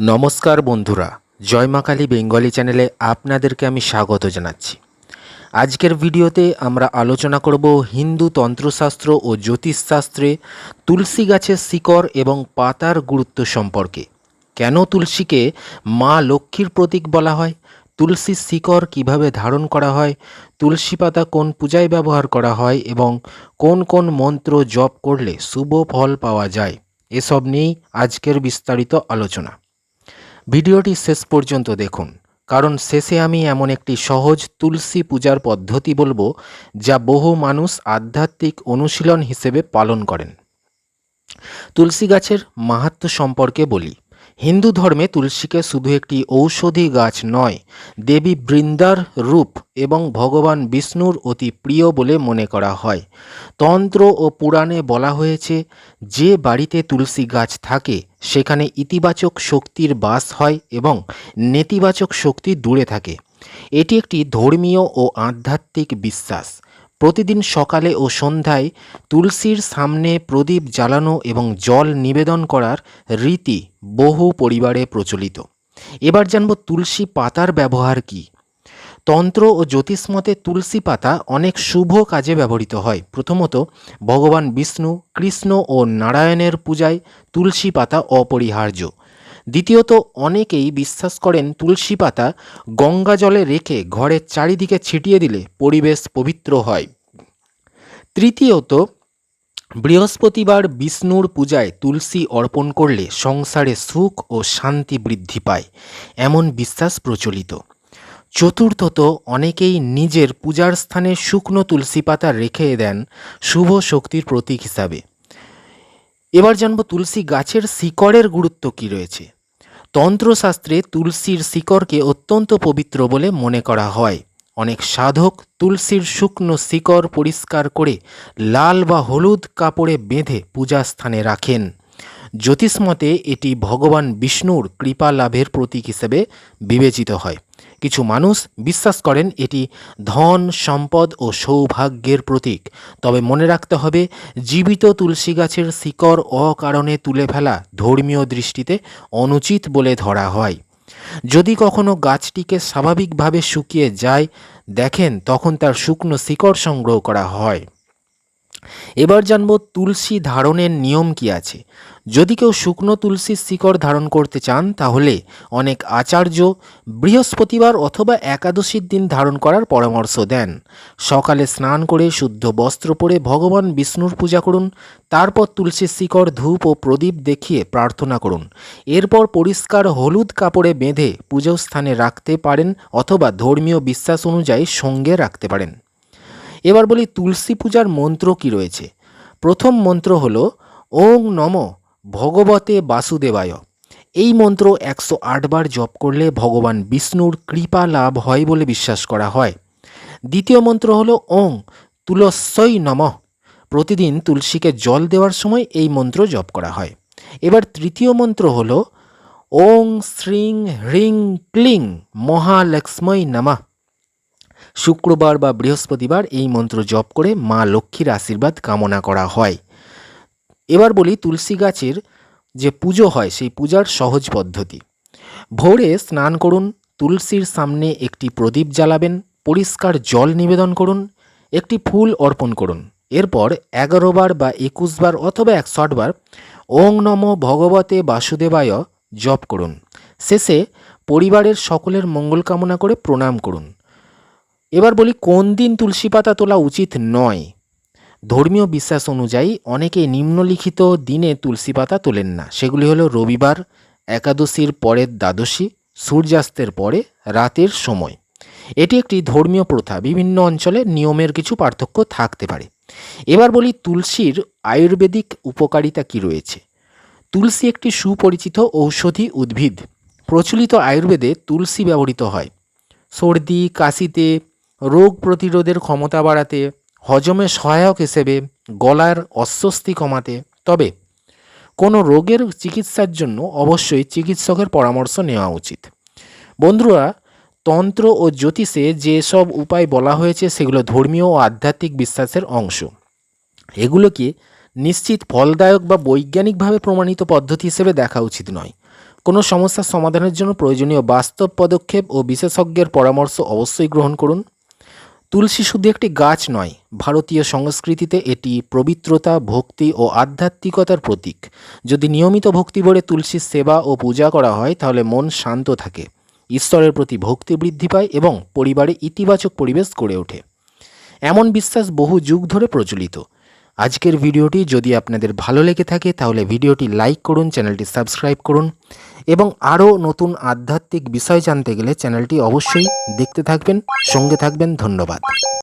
নমস্কার বন্ধুরা, জয় মা কালী বেঙ্গলি চ্যানেলে আপনাদেরকে আমি স্বাগত জানাচ্ছি। আজকের ভিডিওতে আমরা আলোচনা করব হিন্দু তন্ত্রশাস্ত্র ও জ্যোতিষশাস্ত্রে তুলসী গাছের শিকড় এবং পাতার গুরুত্ব সম্পর্কে। কেন তুলসীকে মা লক্ষ্মীর প্রতীক বলা হয়, তুলসীর শিকড় কিভাবে ধারণ করা হয়, তুলসী পাতা কোন পূজায় ব্যবহার করা হয় এবং কোন কোন মন্ত্র জপ করলে শুভ ফল পাওয়া যায়, এসব নিয়েই আজকের বিস্তারিত আলোচনা। ভিডিওটি শেষ পর্যন্ত দেখুন, কারণ শেষে আমি এমন একটি সহজ তুলসী পূজার পদ্ধতি বলবো যা বহু মানুষ আধ্যাত্মিক অনুশীলন হিসেবে পালন করেন। তুলসী গাছের মাহাত্ম্য সম্পর্কে বলি। হিন্দু ধর্মে তুলসীকে শুধু একটি ঔষধি গাছ নয়, দেবী বৃন্দার রূপ এবং ভগবান বিষ্ণুর অতি প্রিয় বলে মনে করা হয়। তন্ত্র ও পুরাণে বলা হয়েছে, যে বাড়িতে তুলসী গাছ থাকে সেখানে ইতিবাচক শক্তির বাস হয় এবং নেতিবাচক শক্তি দূরে থাকে। এটি একটি ধর্মীয় ও আধ্যাত্মিক বিশ্বাস। প্রতিদিন সকালে ও সন্ধ্যায় তুলসীর সামনে প্রদীপ জ্বালানো এবং জল নিবেদন করার রীতি বহু পরিবারে প্রচলিত। এবার জানব তুলসী পাতার ব্যবহার কী। তন্ত্র ও জ্যোতিষমতে তুলসী পাতা অনেক শুভ কাজে ব্যবহৃত হয়। প্রথমত, ভগবান বিষ্ণু, কৃষ্ণ ও নারায়ণের পূজায় তুলসী পাতা অপরিহার্য। দ্বিতীয়ত, অনেকেই বিশ্বাস করেন তুলসী পাতা গঙ্গা জলে রেখে ঘরের চারিদিকে ছিটিয়ে দিলে পরিবেশ পবিত্র হয়। তৃতীয়ত, বৃহস্পতিবার বিষ্ণুর পূজায় তুলসী অর্পণ করলে সংসারে সুখ ও শান্তি বৃদ্ধি পায়, এমন বিশ্বাস প্রচলিত। চতুর্থত, অনেকেই নিজের পূজার স্থানে শুকনো তুলসী পাতা রেখে দেন শুভ শক্তির প্রতীক হিসাবে। এবার জানব তুলসী গাছের শিকড়ের গুরুত্ব কী রয়েছে। তন্ত্রশাস্ত্রে তুলসীর শিকড়কে অত্যন্ত পবিত্র বলে মনে করা হয়। অনেক সাধক তুলসীর শুকনো শিকড় পরিষ্কার করে লাল বা হলুদ কাপড়ে বেঁধে পূজাস্থানে রাখেন। জ্যোতিষমতে এটি ভগবান বিষ্ণুর কৃপা লাভের প্রতীক হিসেবে বিবেচিত হয়। কিছু মানুষ বিশ্বাস করেন এটি ধন, সম্পদ ও সৌভাগ্যের প্রতীক। তবে মনে রাখতে হবে, জীবিত তুলসী গাছের শিকড় অকারণে তুলে ফেলা ধর্মীয় দৃষ্টিতে অনুচিত বলে ধরা হয়। যদি কখনো গাছটিকে স্বাভাবিকভাবে শুকিয়ে যায় দেখেন, তখন তার শুকনো শিকড় সংগ্রহ করা হয়। এবার জানব তুলসী ধারণের নিয়ম কি আছে। যদি কেউ শুকনো তুলসীর শিকড় ধারণ করতে চান তাহলে অনেক আচার্য বৃহস্পতিবার অথবা একাদশীর দিন ধারণ করার পরামর্শ দেন। সকালে স্নান করে শুদ্ধ বস্ত্র পরে ভগবান বিষ্ণুর পূজা করুন। তারপর তুলসীর শিকড়, ধূপ ও প্রদীপ দেখিয়ে প্রার্থনা করুন। এরপর পরিষ্কার হলুদ কাপড়ে বেঁধে পুজো স্থানে রাখতে পারেন অথবা ধর্মীয় বিশ্বাস অনুযায়ী সঙ্গে রাখতে পারেন। এবার বলি তুলসী পূজার মন্ত্র কি রয়েছে। প্রথম মন্ত্র হল ওং নমঃ ভগবতে বাসুদেবায়। এই মন্ত্র 108 বার জপ করলে ভগবান বিষ্ণুর কৃপা লাভ হয় বলে বিশ্বাস করা হয়। দ্বিতীয় মন্ত্র হল ওং তুলস্যৈ নমঃ। প্রতিদিন তুলসীকে জল দেওয়ার সময় এই মন্ত্র জপ করা হয়। এবার তৃতীয় মন্ত্র হল ওং শ্রীং হ্রিং ক্লিং মহালক্ষ্মী নমঃ। শুক্রবার বা বৃহস্পতিবার এই মন্ত্র জপ করে মা লক্ষ্মীর আশীর্বাদ কামনা করা হয়। এবার বলি তুলসী গাছের যে পুজো হয় সেই পূজার সহজ পদ্ধতি। ভোরে স্নান করুন, তুলসীর সামনে একটি প্রদীপ জ্বালাবেন, পরিষ্কার জল নিবেদন করুন, একটি ফুল অর্পণ করুন। এরপর 11 বার বা 21 বার অথবা 108 বার ওং নমঃ ভগবতে বাসুদেবায় জপ করুন। শেষে পরিবারের সকলের মঙ্গল কামনা করে প্রণাম করুন। এবার বলি কোন দিন তুলসী পাতা তোলা উচিত নয়। ধর্মীয় বিশ্বাস অনুযায়ী অনেকে নিম্নলিখিত দিনে তুলসী পাতা তোলেন না। সেগুলি হলো রবিবার, একাদশীর পরের দ্বাদশী, সূর্যাস্তের পরে রাতের সময়। এটি একটি ধর্মীয় প্রথা, বিভিন্ন অঞ্চলে নিয়মের কিছু পার্থক্য থাকতে পারে। এবার বলি তুলসীর আয়ুর্বেদিক উপকারিতা কি রয়েছে। তুলসী একটি সুপরিচিত ঔষধি উদ্ভিদ। প্রচলিত আয়ুর্বেদে তুলসী ব্যবহৃত হয় সর্দি কাশিতে, রোগ প্রতিরোধের ক্ষমতা বাড়াতে, হজমে সহায়ক হিসেবে, গলার অস্বস্তি কমাতে। তবে কোনো রোগের চিকিৎসার জন্য অবশ্যই চিকিৎসকের পরামর্শ নেওয়া উচিত। বন্ধুরা, তন্ত্র ও জ্যোতিষে যেসব উপায় বলা হয়েছে সেগুলো ধর্মীয় ও আধ্যাত্মিক বিশ্বাসের অংশ। এগুলোকে নিশ্চিত ফলদায়ক বা বৈজ্ঞানিকভাবে প্রমাণিত পদ্ধতি হিসেবে দেখা উচিত নয়। কোনো সমস্যার সমাধানের জন্য প্রয়োজনীয় বাস্তব পদক্ষেপ ও বিশেষজ্ঞের পরামর্শ অবশ্যই গ্রহণ করুন। তুলসী শুধু একটি গাছ নয়, ভারতীয় সংস্কৃতিতে এটি পবিত্রতা, ভক্তি ও আধ্যাত্মিকতার প্রতীক। যদি নিয়মিত ভক্তিভরে তুলসীর সেবা ও পূজা করা হয় তাহলে মন শান্ত থাকে, ঈশ্বরের প্রতি ভক্তি বৃদ্ধি পায় এবং পরিবারে ইতিবাচক পরিবেশ গড়ে ওঠে। এমন বিশ্বাস বহু যুগ ধরে প্রচলিত। আজকের ভিডিওটি যদি আপনাদের ভালো লেগে থাকে তাহলে ভিডিওটি লাইক করুন, চ্যানেলটি সাবস্ক্রাইব করুন এবং আরও নতুন আধ্যাত্মিক বিষয় জানতে গেলে চ্যানেলটি অবশ্যই দেখতে থাকবেন, সঙ্গে থাকবেন। ধন্যবাদ।